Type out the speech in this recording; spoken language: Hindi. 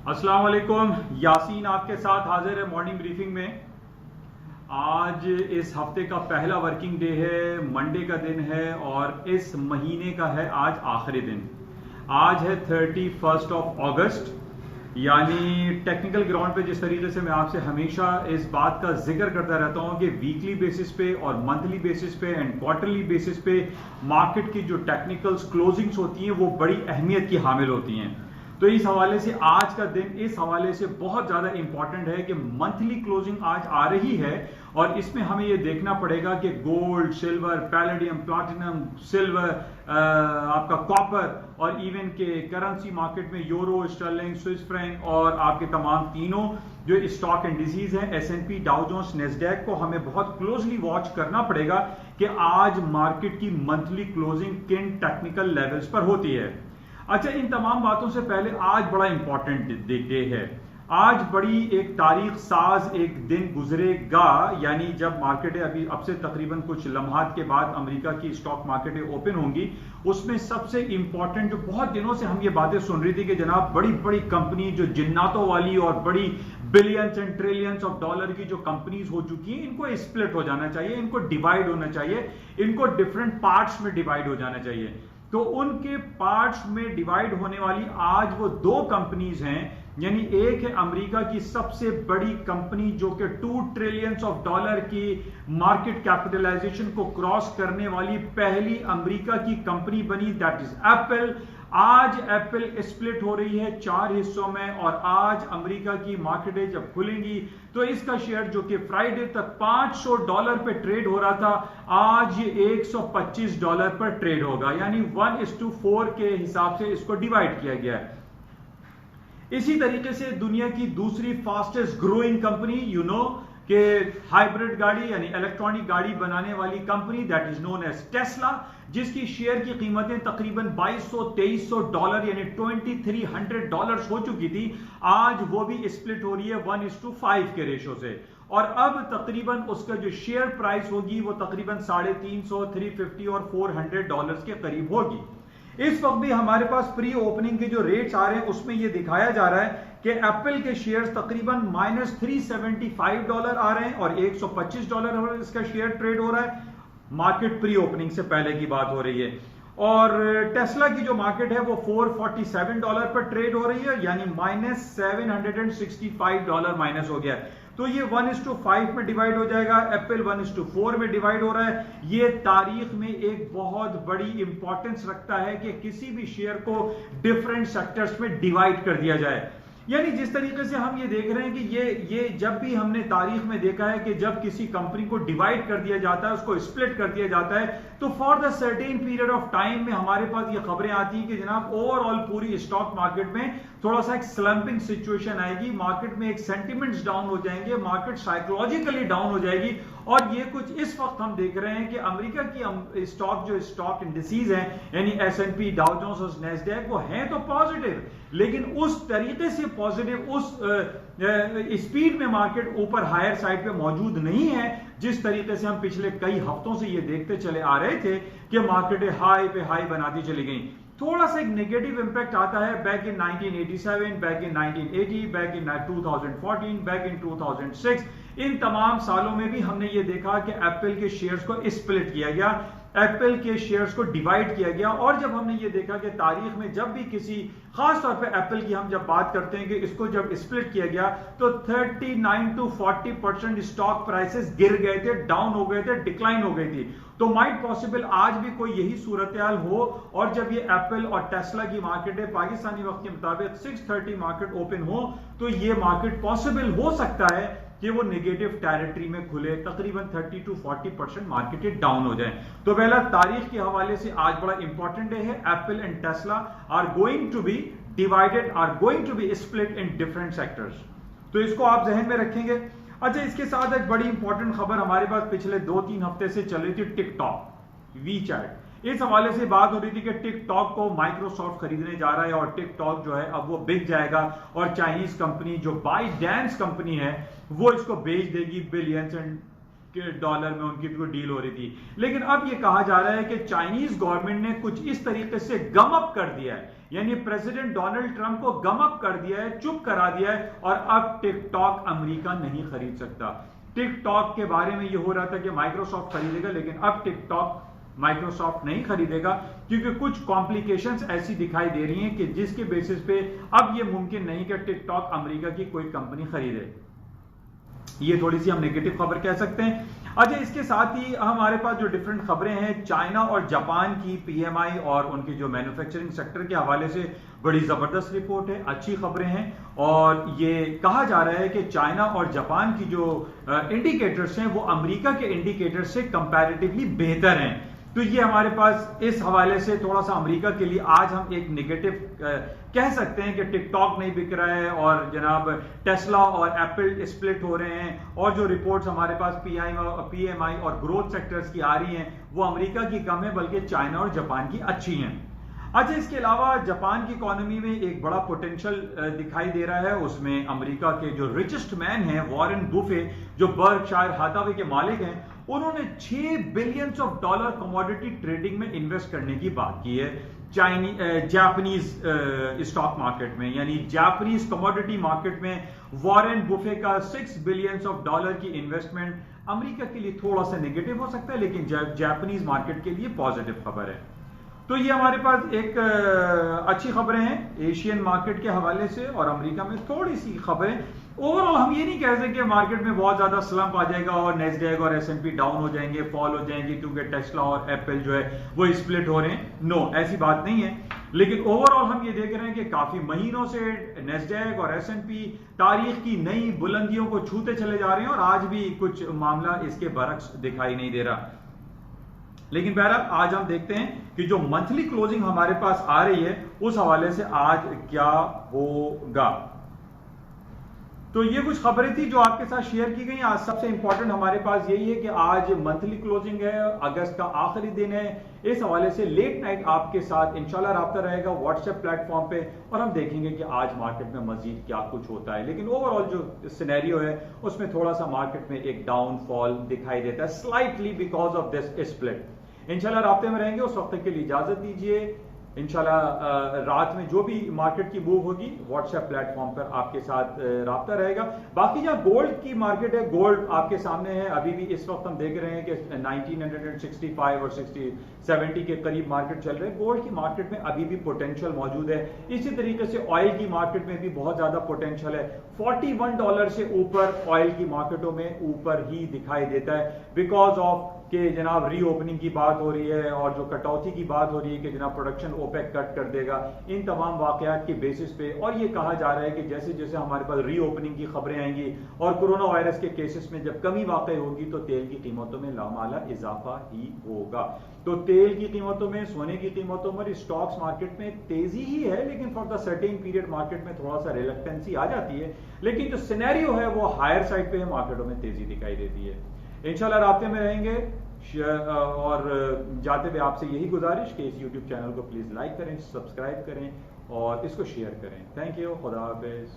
अस्सलाम वालेकुम। यासीन आपके साथ हाजिर है मॉर्निंग ब्रीफिंग में। आज इस हफ्ते का पहला वर्किंग डे है, मंडे का दिन है और इस महीने का है आज आखिरी दिन। आज है 31 अगस्त, यानी टेक्निकल ग्राउंड पे जिस तरीके से मैं आपसे हमेशा इस बात का जिक्र करता रहता हूं कि वीकली बेसिस पे और मंथली बेसिस पे एंड क्वार्टरली बेसिस पे मार्केट की जो टेक्निकल्स क्लोजिंग्स होती हैं वो बड़ी अहमियत की हामिल होती हैं। तो इस हवाले से आज का दिन इस हवाले से बहुत ज्यादा इंपॉर्टेंट है कि मंथली क्लोजिंग आज आ रही है और इसमें हमें यह देखना पड़ेगा कि gold, silver, palladium, platinum, silver, आपका कॉपर और इवन के करेंसी मार्केट में यूरो, स्टर्लिंग, स्विस फ्रैंक और आपके तमाम तीनों जो स्टॉक इंडिसेस हैं, S&P, डाउ जोन्स, नेस्डैक को हमें बहुत क्लोजली वॉच करना पड़ेगा कि आज मार्केट की मंथली क्लोजिंग किन टेक्निकल लेवल्स पर होती है। अच्छा, इन तमाम बातों से पहले आज बड़ा इंपॉर्टेंट डे है। आज बड़ी एक तारीख साज एक दिन गुजरेगा, यानी जब मार्केटें अभी अब से तकरीबन कुछ लम्हात के बाद अमेरिका की स्टॉक मार्केटें ओपन होंगी। उसमें सबसे इंपॉर्टेंट जो बहुत दिनों से हम ये बातें सुन रही थी कि जनाब बड़ी बड़ी कंपनी जो जिन्नातों वाली और बड़ी billions and trillions of dollar की जो कंपनीज हो चुकी हैं, इनको स्प्लिट हो जाना चाहिए, इनको डिवाइड होना चाहिए, इनको डिफरेंट पार्ट्स में डिवाइड हो जाना चाहिए। तो उनके पार्ट्स में डिवाइड होने वाली आज वो दो कंपनीज हैं, यानी एक है अमेरिका की सबसे बड़ी कंपनी जो कि 2 ट्रिलियन ऑफ डॉलर की मार्केट कैपिटलाइजेशन को क्रॉस करने वाली पहली अमेरिका की कंपनी बनी, दैट इज एप्पल। आज एप्पल स्प्लिट हो रही है 4 हिस्सों में और आज अमेरिका की मार्केटें जब खुलेंगी तो इसका शेयर जो कि फ्राइडे तक $500 पे ट्रेड हो रहा था, आज ये $125 पर ट्रेड होगा, यानी 1:4 के हिसाब से इसको डिवाइड किया गया है। इसी तरीके से दुनिया की दूसरी फास्टेस्ट ग्रोइंग कंपनी कि हाइब्रिड गाड़ी यानी इलेक्ट्रॉनिक गाड़ी बनाने वाली company, that is known as Tesla, जिसकी शेयर की कीमतें तकरीबन $2200 यानी $2300 हो चुकी थी, आज वो भी स्प्लिट हो रही है 1:5 के रेशो से और अब तकरीबन उसका जो शेयर प्राइस होगी वो तकरीबन $350, $350 और $400 के करीब होगी। इस वक्त भी हमारे पास प्री ओपनिंग के जो रेट्स आ रहे हैं उसमें यह दिखाया जा रहा है कि एप्पल के शेयर्स तकरीबन -$375 आ रहे हैं और $125 इसका शेयर ट्रेड हो रहा है। मार्केट प्री ओपनिंग से पहले की बात हो रही है। और टेस्ला की जो मार्केट है वो $447 पर ट्रेड हो रही है, यानी -$765 माइनस हो गया है। तो ये 1:5 में डिवाइड हो जाएगा, एप्पल 1:4 में डिवाइड हो रहा है। ये तारीख में एक बहुत बड़ी इंपॉर्टेंस रखता है कि किसी भी शेयर को डिफरेंट सेक्टर्स में डिवाइड कर दिया जाए। यानी जिस तरीके से हम ये देख रहे हैं कि ये जब भी हमने तारीख में देखा है कि जब किसी कंपनी को डिवाइड कर दिया जाता है, उसको स्प्लिट कर दिया जाता है, तो for the certain period of time में हमारे पास ये खबरें आती हैं कि जनाब ओवरऑल पूरी स्टॉक मार्केट में थोड़ा सा एक स्लम्पिंग सिचुएशन आएगी, मार्केट में एक सेंटिमेंट्स डाउन हो जाएंगे, मार्केट साइकोलॉजिकली डाउन हो जाएगी। और ये कुछ इस वक्त हम देख रहे हैं कि अमेरिका की स्टॉक इंडिसेस हैं, यानी S&P, डाउ जोन्स और नेस्डैक, वो हैं तो पॉजिटिव, लेकिन उस तरीके से पॉजिटिव, उस स्पीड में मार्केट ऊपर हायर साइड पे मौजूद नहीं है जिस तरीके से हम पिछले कई हफ्तों से ये देखते चले आ रहे थे कि मार्केटें हाई पे हाई बनाती चली गई। थोड़ा सा एक नेगेटिव इंपैक्ट आता है back in 1987, back in 1980, back in 2014, back in 2006। इन तमाम सालों में भी हमने ये देखा कि एप्पल के शेयर्स को स्प्लिट किया गया, एप्पल के शेयर्स को डिवाइड किया गया। और जब हमने ये देखा कि तारीख में जब भी किसी, खास तौर पे एप्पल की हम जब बात करते हैं कि इसको जब स्प्लिट किया गया तो 39 to 40% स्टॉक प्राइसेस गिर गए थे, डाउन हो गए थे, डिक्लाइन हो गई थी। तो माइट पॉसिबल आज भी कोई यही सूरत हाल हो और जब ये एप्पल और टेस्ला की मार्केटें पाकिस्तानी वक्त के मुताबिक 6:30 मार्केट ओपन हो तो ये मार्केट पॉसिबल हो सकता है कि वो नेगेटिव टेरिटरी में खुले, तकरीबन 30 to 40% मार्केटें डाउन हो जाएं। तो पहला तारीख के हवाले से आज बड़ा इंपॉर्टेंट डे है। Apple and Tesla are going to be divided, are going to be split in different sectors. तो इसको आप जहन में रखेंगे। अच्छा, इसके साथ एक बड़ी इंपॉर्टेंट खबर हमारे पास पिछले 2-3 हफ्ते से चल रही थी, टिकटॉक, वीचैट। इस हवाले से बात हो रही थी कि टिकटॉक को माइक्रोसॉफ्ट खरीदने जा रहा है और टिकटॉक जो है अब वो बिक जाएगा और चाइनीज कंपनी जो बाइडेंस कंपनी है वो इसको बेच देगी बिलियंस एंड डॉलर में उनकी कोई डील हो रही थी। लेकिन अब ये कहा जा रहा है कि चाइनीज गवर्नमेंट ने कुछ इस तरीके से गम अप कर दिया है, यानी प्रेसिडेंट डोनाल्ड ट्रंप को गम अप कर दिया है, चुप करा दिया है, और अब टिकटॉक अमेरिका नहीं खरीद सकता। टिकटॉक के बारे में ये हो रहा था कि माइक्रोसॉफ्ट खरीदेगा, लेकिन अब टिकटॉक माइक्रोसॉफ्ट नहीं खरीदेगा, क्योंकि कुछ कॉम्प्लिकेशंस ऐसी दिखाई दे रही हैं कि जिसके बेसिस पे अब ये मुमकिन नहीं कि टिकटॉक अमेरिका की कोई कंपनी खरीदे। ये थोड़ी सी हम नेगेटिव खबर कह सकते हैं। अच्छा, इसके साथ ही हमारे पास जो डिफरेंट खबरें हैं, चाइना और जापान की पीएमआई और उनके जो मैन्युफैक्चरिंग सेक्टर के हवाले से बड़ी जबरदस्त रिपोर्ट है, अच्छी खबरें हैं। और ये कहा जा रहा है कि चाइना और जापान की जो इंडिकेटर्स हैं वो अमेरिका के इंडिकेटर्स से कंपैरेटिवली बेहतर हैं। तो ये हमारे पास इस हवाले से थोड़ा सा अमेरिका के लिए आज हम एक नेगेटिव कह सकते हैं कि टिकटॉक नहीं बिक रहा है और जनाब टेस्ला और एप्पल स्प्लिट हो रहे हैं, और जो रिपोर्ट्स हमारे पास पीएमआई और ग्रोथ सेक्टर्स की आ रही हैं वो अमेरिका की कम है, बल्कि चाइना और जापान की अच्छी हैं। अच्छा, इसके अलावा जापान की इकोनॉमी में एक बड़ा पोटेंशियल दिखाई दे रहा है। उसमें अमेरिका के जो रिचेस्ट मैन हैं वॉरेन बुफे, जो बर्कशायर हाथावे के मालिक हैं, उन्होंने $6 बिलियन कमोडिटी ट्रेडिंग में इन्वेस्ट करने की बात की है जापानीज स्टॉक मार्केट में, यानी जापानीज कमोडिटी मार्केट में वॉरेन बुफे का $6 बिलियन की इन्वेस्टमेंट अमेरिका के लिए थोड़ा सा नेगेटिव हो सकता है, लेकिन जापानीज मार्केट के लिए पॉजिटिव खबर है। तो ये हमारे पास एक अच्छी खबरें हैं एशियन मार्केट के हवाले से, और अमेरिका में थोड़ी सी खबरें। ओवरऑल हम ये नहीं कह सकते कि मार्केट में बहुत ज्यादा स्लंप आ जाएगा और नेस्डैक और एसएनपी डाउन हो जाएंगे, फॉल हो जाएंगे, क्योंकि टेस्ला और एप्पल जो है वो स्प्लिट हो रहे हैं। नो, ऐसी बात नहीं है। लेकिन ओवरऑल हम ये देख रहे हैं कि काफी महीनों से नेस्डैक और एसएनपी तारीख की नई बुलंदियों को छूते चले जा रहे हैं, और आज भी कुछ मामला इसके बरक्स दिखाई नहीं दे रहा। लेकिन बहरहाल आज हम देखते हैं कि जो मंथली क्लोजिंग हमारे पास आ रही है उस हवाले से आज क्या होगा। तो ये कुछ खबरें थी जो आपके साथ शेयर की गई। आज सबसे इंपॉर्टेंट हमारे पास यही है कि आज मंथली क्लोजिंग है, अगस्त का आखिरी दिन है। इस हवाले से लेट नाइट आपके साथ इंशाल्लाह राब्ता रहेगा व्हाट्सएप प्लेटफॉर्म पे, और हम देखेंगे कि आज मार्केट में मजीद क्या कुछ होता है। लेकिन ओवरऑल जो सिनेरियो है उसमें थोड़ा सा मार्केट में एक डाउनफॉल दिखाई देता है, slightly because of this split. इंशाल्लाह राब्ते में रहेंगे। उस वक्त के लिए इजाजत दीजिए। इंशाल्लाह रात में जो भी मार्केट की मूव होगी व्हाट्सएप प्लेटफॉर्म पर आपके साथ राब्ता रहेगा। बाकी जहां गोल्ड की मार्केट है, गोल्ड आपके सामने है। अभी भी इस वक्त हम देख रहे हैं कि 1965 और 70 के करीब मार्केट चल रहे हैं। गोल्ड की मार्केट में अभी भी पोटेंशियल मौजूद है। इसी तरीके से ऑयल की मार्केट में भी बहुत ज्यादा पोटेंशियल है। $41 से ऊपर ऑयल की मार्केटों में ऊपर ही दिखाई देता है, बिकॉज ऑफ कि जनाब रीओपनिंग की बात हो रही है और जो कटौती की बात हो रही है कि जनाब प्रोडक्शन ओपेक कट कर देगा। इन तमाम वाकयात के बेसिस पे, और ये कहा जा रहा है कि जैसे जैसे हमारे पास रीओपनिंग की खबरें आएंगी और कोरोना वायरस के केसेस में जब कमी वाकई होगी तो तेल की कीमतों में लामाला इजाफा ही होगा। तो तेल की कीमतों में, सोने की कीमतों में, स्टॉक्स मार्केट में तेजी ही है, लेकिन for the certain period market में थोड़ा सा रिलक्टेंसी आ जाती है। लेकिन जो सिनेरियो है वो हायर साइड पे है, मार्केटों में तेजी दिखाई देती है। इंशाल्लाह राब्ते में रहेंगे। और जाते हुए आपसे यही गुजारिश कि इस YouTube चैनल को प्लीज लाइक करें, सब्सक्राइब करें और इसको शेयर करें। Thank you. खुदा हाफिज।